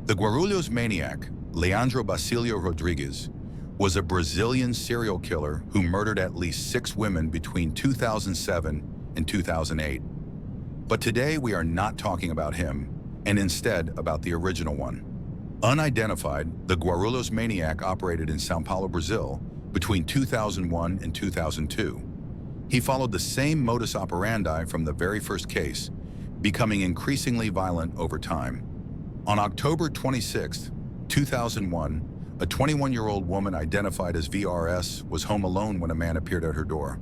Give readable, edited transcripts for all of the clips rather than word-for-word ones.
The Guarulhos Maniac, Leandro Basilio Rodrigues, was a Brazilian serial killer who murdered at least 6 women between 2007 and 2008. But today we are not talking about him, and instead about the original one. Unidentified, the Guarulhos Maniac operated in São Paulo, Brazil, between 2001 and 2002. He followed the same modus operandi from the very first case, becoming increasingly violent over time. On October 26, 2001, a 21-year-old woman identified as VRS was home alone when a man appeared at her door.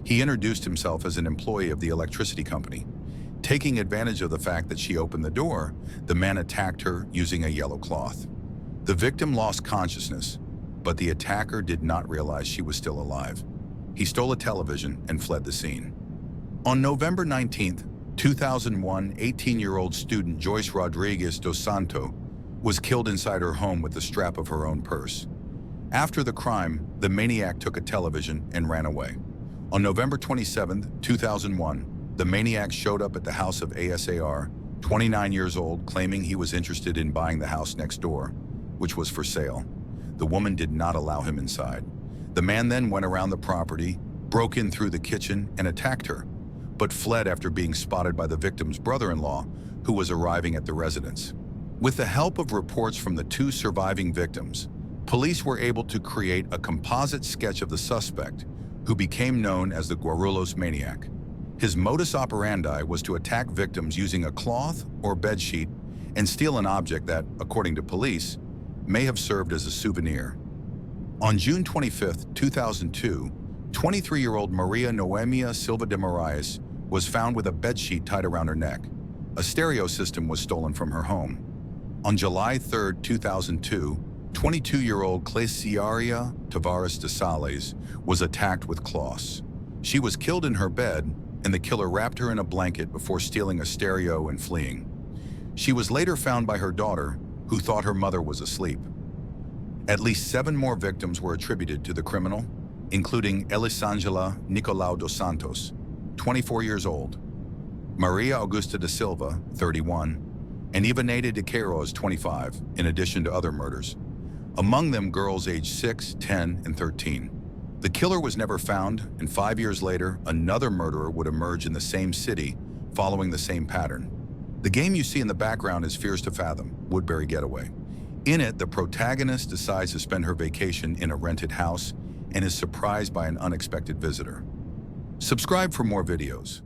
He introduced himself as an employee of the electricity company. Taking advantage of the fact that she opened the door, the man attacked her using a yellow cloth. The victim lost consciousness, but the attacker did not realize she was still alive. He stole a television and fled the scene. On November 19, 2001, 18-year-old student Joyce Rodrigues dos Santos was killed inside her home with the strap of her own purse. After the crime, the maniac took a television and ran away. On November 27, 2001, the maniac showed up at the house of ASAR, 29 years old, claiming he was interested in buying the house next door, which was for sale. The woman did not allow him inside. The man then went around the property, broke in through the kitchen, and attacked her, but fled after being spotted by the victim's brother-in-law, who was arriving at the residence. With the help of reports from the 2 surviving victims, police were able to create a composite sketch of the suspect, who became known as the Guarulhos Maniac. His modus operandi was to attack victims using a cloth or bedsheet and steal an object that, according to police, may have served as a souvenir. On June 25, 2002, 23-year-old Maria Noemia Silva de Moraes was found with a bedsheet tied around her neck. A stereo system was stolen from her home. On July 3, 2002, 22-year-old Cléciaria Tavares de Sales was attacked with cloths. She was killed in her bed, and the killer wrapped her in a blanket before stealing a stereo and fleeing. She was later found by her daughter, who thought her mother was asleep. At least 7 more victims were attributed to the criminal, including Elisângela Nicolau dos Santos, 24 years old, Maria Augusta da Silva, 31, and Ivaneda de Queiroz, 25, in addition to other murders. Among them, girls aged 6, 10, and 13. The killer was never found, and 5 years later, another murderer would emerge in the same city, following the same pattern. The game you see in the background is Fears to Fathom, Woodbury Getaway. In it, the protagonist decides to spend her vacation in a rented house and is surprised by an unexpected visitor. Subscribe for more videos.